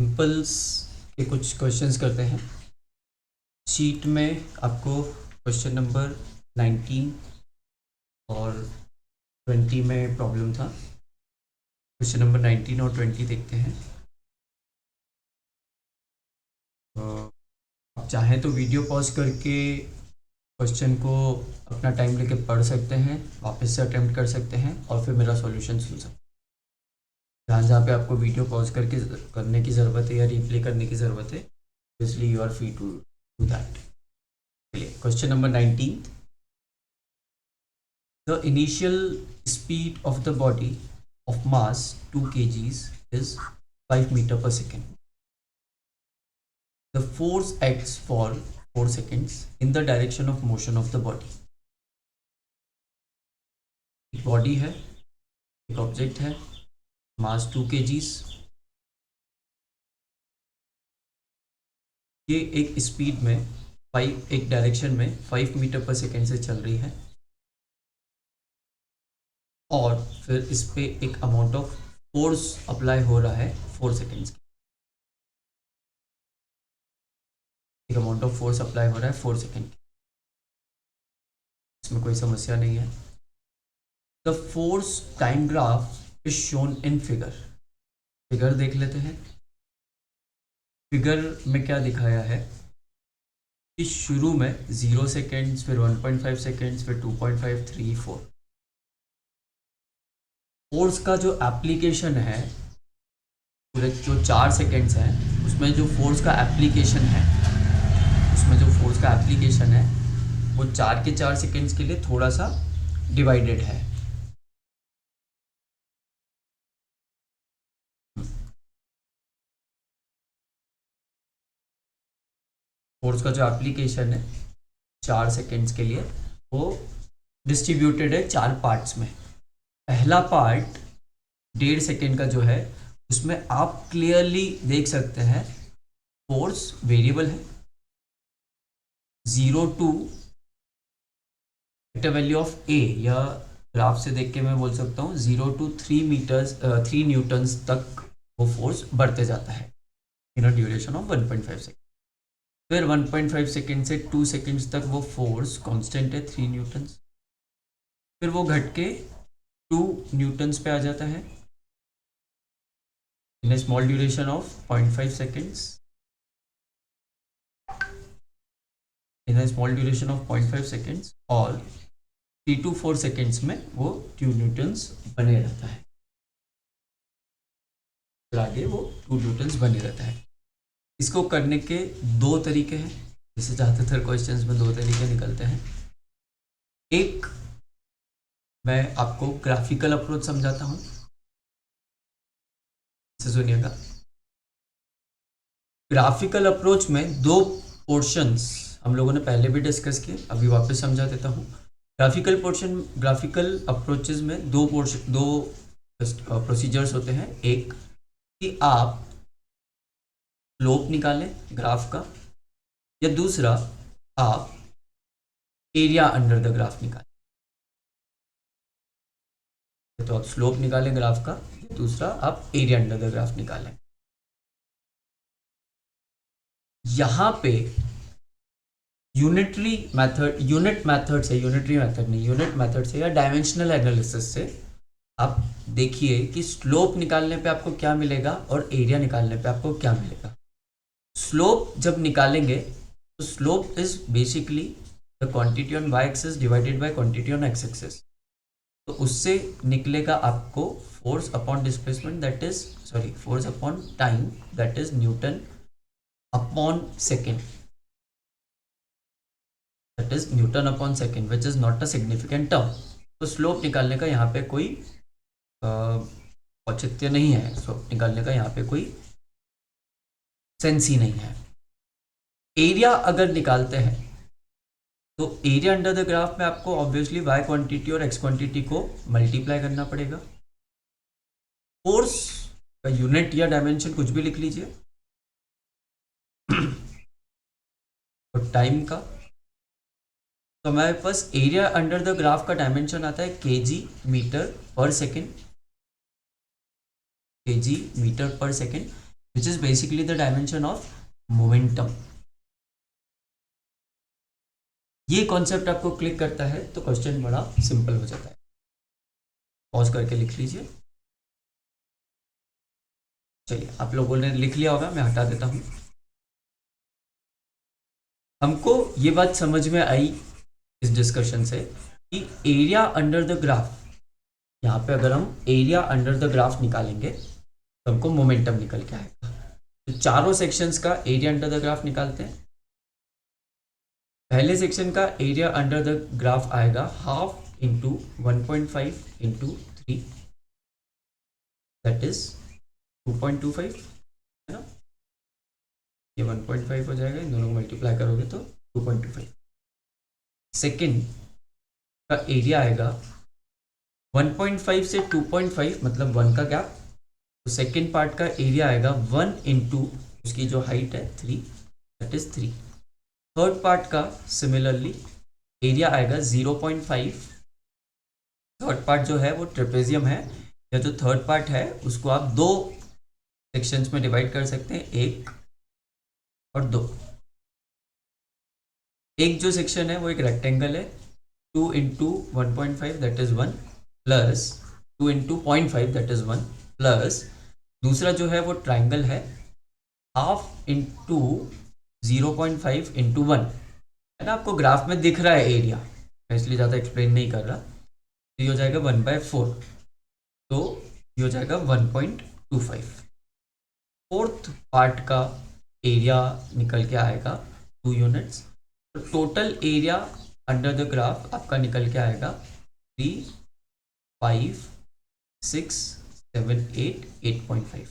Symbols के कुछ questions करते हैं। शीट में आपको क्वेश्चन नंबर 19 और 20 में प्रॉब्लम था। क्वेश्चन नंबर 19 और 20 देखते हैं। आप चाहें तो वीडियो पॉज करके क्वेश्चन को अपना टाइम लेके पढ़ सकते हैं, वापस से अटेम्प्ट कर सकते हैं और फिर मेरा सॉल्यूशन सुन सकते हैं। जहाँ जहाँ पे आपको वीडियो पॉज करके करने की ज़रूरत है या रिप्ले करने की ज़रूरत है, इसलिए you are free to do that. चलिए question number 19। The initial speed of the body of mass 2 kgs is 5 meter per second. The force acts for 4 seconds in the direction of motion of the body. एक body है, एक object है, मास 2 kgs। ये एक speed में एक direction में 5 metre पर सेकेंड से चल रही है और फिर इस पे एक अमाउंट ऑफ फोर्स अप्लाई हो रहा है 4 सेकेंड्स की। एक अमाउंट ऑफ फोर्स अप्लाई हो रहा है 4 सेकेंड की। इसमें कोई समस्या नहीं है। The force time graph is shown in figure. Figure देख लेते हैं। फिगर में क्या दिखाया है कि शुरू में 0 सेकेंड्स, फिर 1.5 सेकेंड्स, फिर 2.5, 3, 4। फोर्स का जो एप्लीकेशन है, पूरे जो 4 सेकेंड्स हैं उसमें जो फोर्स का एप्लीकेशन है, वो 4 के 4 सेकेंड्स के लिए थोड़ा सा डिवाइडेड है। फोर्स का जो एप्लीकेशन है 4 सेकेंड्स के लिए वो डिस्ट्रीब्यूटेड है 4 पार्ट्स में। पहला पार्ट 1.5 सेकेंड का जो है उसमें आप क्लियरली देख सकते हैं फोर्स वेरिएबल है। 0 टू वैल्यू ऑफ ए, या ग्राफ से देख के मैं बोल सकता हूँ 0 to 3 न्यूटन्स तक वो फोर्स बढ़ते जाता है in a duration of 1.5 second. फिर 1.5 सेकेंड से 2 सेकेंड्स तक वो फोर्स कांस्टेंट है 3 न्यूटन्स। फिर वो घट के 2 न्यूटन्स पे आ जाता है in a small duration of 0.5 seconds. और 3 to 4 सेकेंड्स में वो 2 न्यूटन्स बने रहता है। फिर आगे वो 2 न्यूटन्स बने रहता है। इसको करने के 2 तरीके हैं। जैसे ज़्यादातर क्वेश्चंस में 2 तरीके निकलते हैं। एक, मैं आपको ग्राफिकल अप्रोच समझाता हूँ, सुनिएगा। ग्राफिकल अप्रोच में 2 पोर्शंस हम लोगों ने पहले भी डिस्कस किए, अभी वापस समझा देता हूँ। ग्राफिकल अप्रोचेस में 2 प्रोसीजर्स होते हैं। एक कि आप स्लोप निकालें ग्राफ का, या दूसरा आप एरिया अंडर द ग्राफ निकालें। तो आप स्लोप निकालें ग्राफ का, दूसरा आप एरिया अंडर द ग्राफ निकालें। यहां पे यूनिट मेथड से या डायमेंशनल एनालिसिस से आप देखिए कि स्लोप निकालने पे आपको क्या मिलेगा और एरिया निकालने पे आपको क्या मिलेगा। स्लोप जब निकालेंगे तो slope is basically the quantity on Y axis divided by quantity on X axis. तो उससे निकलेगा आपको force upon displacement force upon time, that is newton upon second, that is newton upon second, which is not a significant term. तो slope निकालने का यहाँ पे कोई औचित्य नहीं है, स्लोप निकालने का यहाँ पे कोई सेंस ही नहीं है। एरिया अगर निकालते हैं तो एरिया अंडर द ग्राफ में आपको ऑब्वियसली वाई क्वांटिटी और एक्स क्वांटिटी को मल्टीप्लाई करना पड़ेगा। फोर्स का यूनिट या डायमेंशन कुछ भी लिख लीजिए, और टाइम का तो हमारे पास एरिया अंडर द ग्राफ का डायमेंशन आता है केजी मीटर पर second. Which is basically the dimension of momentum. ये कॉन्सेप्ट आपको क्लिक करता है तो क्वेश्चन बड़ा सिंपल हो जाता है। पॉज करके लिख लीजिए। चलिए, आप लोगों ने लिख लिया होगा, मैं हटा देता हूं। हमको ये बात समझ में आई इस डिस्कशन से कि एरिया अंडर द ग्राफ, यहाँ पे अगर हम एरिया अंडर द ग्राफ निकालेंगे तो हमको मोमेंटम निकल के आएगा। तो चारों सेक्शंस का एरिया अंडर द ग्राफ निकालते हैं। पहले सेक्शन का एरिया अंडर द ग्राफ आएगा half into 1.5 into 3, that is 2.25, है ना। ये 1.5 हो जाएगा, इन दोनों को मल्टीप्लाई करोगे तो 2.25। सेकेंड का एरिया आएगा 1.5 से 2.5, मतलब 1 का गैप। तो सेकेंड पार्ट का एरिया आएगा 1 इंटू उसकी जो हाइट है 3, दैट इज 3। थर्ड पार्ट का सिमिलरली एरिया आएगा 0.5। थर्ड पार्ट जो है वो ट्रेपेजियम है, या जो थर्ड पार्ट है उसको आप दो सेक्शंस में डिवाइड कर सकते हैं, 1 और 2। एक जो सेक्शन है वो एक रेक्टेंगल है, 2 into 1.5 that is 1, plus 2 into 0.5 that is 1, plus दूसरा जो है वो ट्राइंगल है, हाफ इंटू 0.5 इंटू 1, है ना। आपको ग्राफ में दिख रहा है एरिया, मैं इसलिए ज़्यादा एक्सप्लेन नहीं कर रहा। तो ये हो जाएगा 1/4, तो ये हो जाएगा 1.25। फोर्थ पार्ट का एरिया निकल के आएगा 2 यूनिट्स। तो total area under the graph आपका निकल के आएगा 3, 5, 6, 7, 8, 8.5।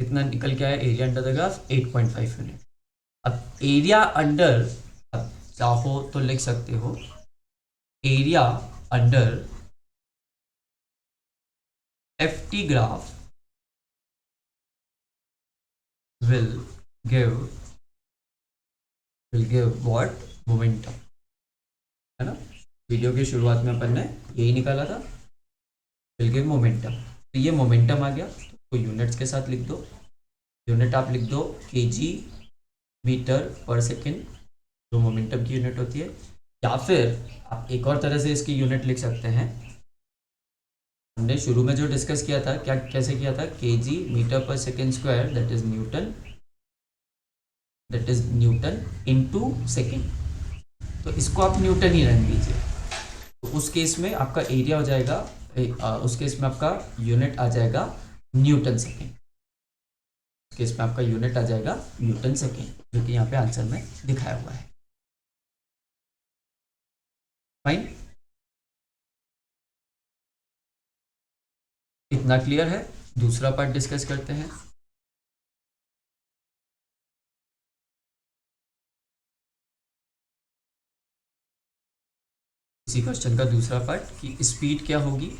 कितना निकल के आया area under the graph? 8.5 unit. अब एरिया अंडर, अब चाहो तो लिख सकते हो area under FT graph will give what? Momentum, है ना। वीडियो की शुरुआत में अपन ने यही निकाला था, will give momentum। तो ये मोमेंटम आ गया, तो यूनिट्स के साथ लिख दो। यूनिट आप लिख दो kg मीटर पर सेकेंड, जो मोमेंटम की यूनिट होती है। या फिर आप एक और तरह से इसकी यूनिट लिख सकते हैं। हमने शुरू में जो डिस्कस किया था, क्या कैसे किया था, kg मीटर पर second square that is Newton into second. तो इसको आप न्यूटन ही रहने दीजिए। तो उस केस में आपका एरिया हो जाएगा, उस केस में आपका यूनिट आ जाएगा न्यूटन सेकेंड। उस केस में आपका यूनिट आ जाएगा न्यूटन सेकेंड, जो कि यहाँ पे आंसर में दिखाया हुआ है। फाइन, इतना क्लियर है। दूसरा पार्ट डिस्कस करते हैं। इसी क्वेश्चन का दूसरा पार्ट कि स्पीड क्या होगी।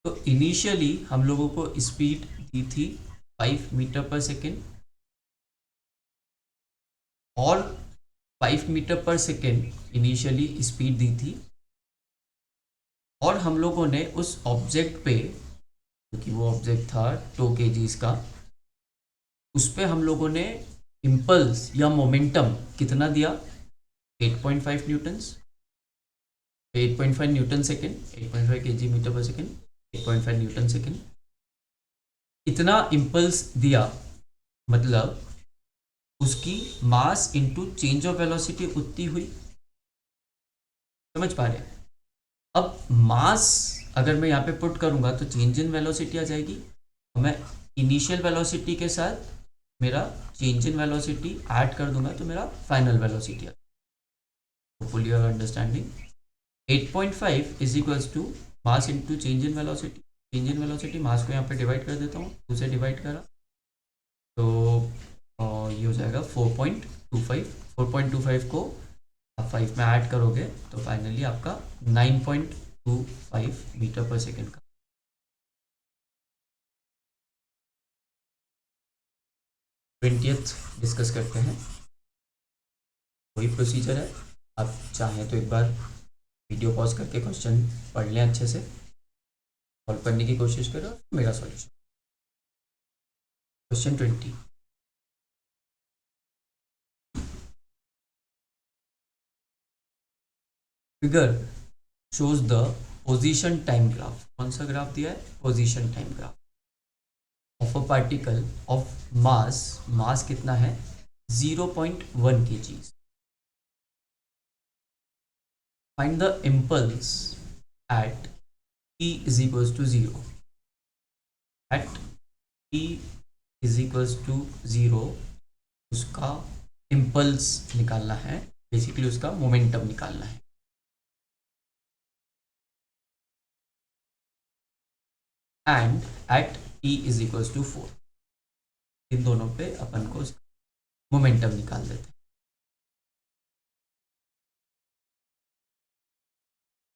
तो इनिशियली हम लोगों को स्पीड दी थी 5 मीटर पर सेकेंड, और 5 मीटर पर सेकेंड इनिशियली स्पीड दी थी। और हम लोगों ने उस ऑब्जेक्ट पे, क्योंकि वो ऑब्जेक्ट था 2 kg का, उस पे हम लोगों ने इम्पल्स या मोमेंटम कितना दिया? 8.5 newtons, 8.5 newton second, 8.5 kg metre पर सेकेंड, 8.5 न्यूटन सेकेंड। इतना इम्पल्स दिया, मतलब उसकी mass into change of velocity उतनी हुई। समझ पा रहे हैं? अब मास अगर मैं यहाँ पे पुट करूँगा तो चेंज इन वेलोसिटी आ जाएगी। मैं इनिशियल वेलोसिटी के साथ मेरा चेंज इन वेलोसिटी ऐड कर दूंगा तो मेरा फाइनल वेलोसिटी आ जाएगा। Hopefully you are understanding. 8.5 is equals to mass into change in velocity. Change in velocity, mass को यहाँ पे डिवाइड कर देता हूँ, 2 से डिवाइड करा तो ये हो जाएगा 4.25। 4.25 को आप 5 में ऐड करोगे तो फाइनली आपका 9.25 मीटर पर सेकेंड का। 20th डिस्कस करते हैं। वही प्रोसीजर है। आप चाहें तो एक बार वीडियो पॉज करके क्वेश्चन पढ़ लें, अच्छे से सॉल्व करने की कोशिश करो, मेरा solution. Question 20, figure shows the position time graph. कौन सा ग्राफ दिया है? Position time graph of a particle of mass कितना है? 0.1 kg। Find the impulse at t is equals to 0। At t is equals to 0 उसका impulse निकालना है, basically उसका मोमेंटम निकालना है। And at t is equals to 4, इन दोनों पे अपन को मोमेंटम निकाल देते हैं।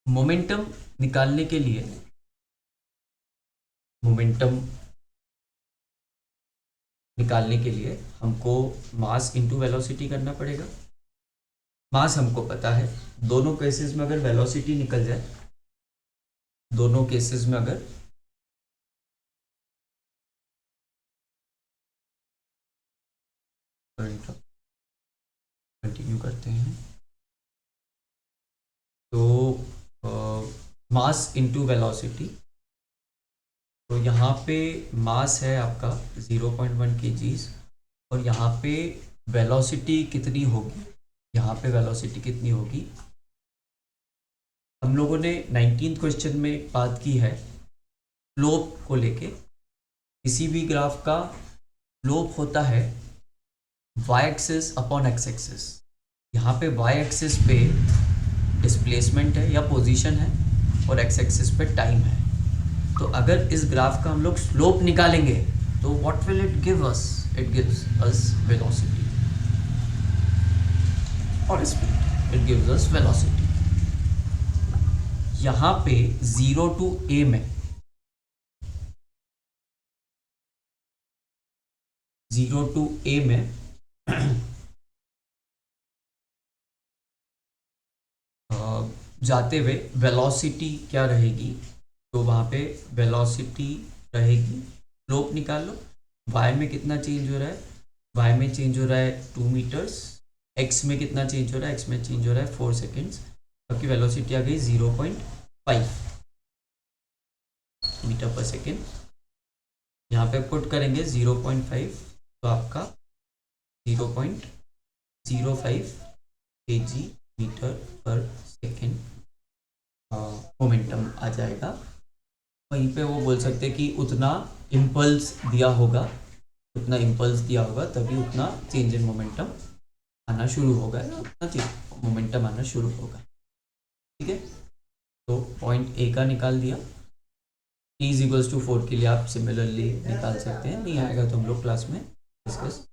मोमेंटम निकालने के लिए हमको मास इंटू वेलोसिटी करना पड़ेगा। मास हमको पता है, दोनों केसेस में अगर वेलोसिटी निकल जाए, दोनों केसेस में अगर कंटिन्यू करते हैं तो मास इंटू वेलोसिटी, तो यहाँ पे मास है आपका 0.1 kg और यहाँ पे वेलोसिटी कितनी होगी? यहाँ पे वेलोसिटी कितनी होगी? हम लोगों ने 19th क्वेश्चन में एक बात की है स्लोप को लेके। किसी भी ग्राफ का स्लोप होता है y axis upon x axis. यहाँ पे y एक्सिस पे डिस्प्लेसमेंट है या पोजीशन है और x एक्सिस पे टाइम है। तो अगर इस ग्राफ का हम लोग स्लोप निकालेंगे तो what will it give us? It gives us velocity और speed. It gives us velocity. यहाँ पे 0 to a में 0 to a में जाते हुए वेलोसिटी क्या रहेगी? तो वहाँ पे वेलोसिटी रहेगी, स्लोप निकाल लो। y में कितना चेंज हो रहा है? y में चेंज हो रहा है 2 मीटर्स। x में कितना चेंज हो रहा है? x में चेंज हो रहा है 4 सेकेंड्स। आपकी वेलोसिटी आ गई 0.5 मीटर पर सेकेंड। यहाँ पे पुट करेंगे 0.5 तो आपका 0.05 kg मीटर पर सेकेंड मोमेंटम आ जाएगा। वहीं पे वो बोल सकते हैं कि उतना इम्पल्स दिया होगा, तभी उतना चेंज इन मोमेंटम आना शुरू होगा, उतना मोमेंटम आना शुरू होगा। ठीक है, तो पॉइंट ए का निकाल दिया। t = 4 के लिए आप सिमिलरली निकाल सकते हैं, नहीं आएगा तो हम लोग क्लास में डिस्कस